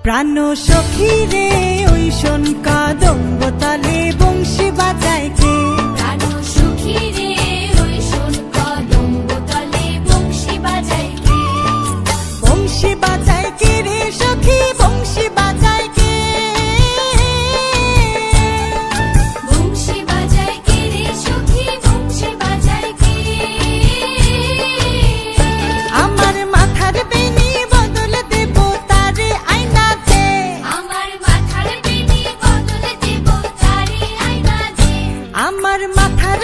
প্রাণ সখী রে ওই শোন কদম্ব তলে বংশী বাজায় কে। প্রাণ সখী রে ওই শোন কদম্ব তলে বংশী বাজায় কে। বংশী বাজায় কে রে সখী বংশী বাজায় কে। বংশী বাজায় কে রে সখী বংশী বাজায় কে। আমার মাথার বেনি বদল দেব তারে আয়নাতে। আমার মাথার বেনি বদল দেব তারে আয়নাতে। আমার মাথার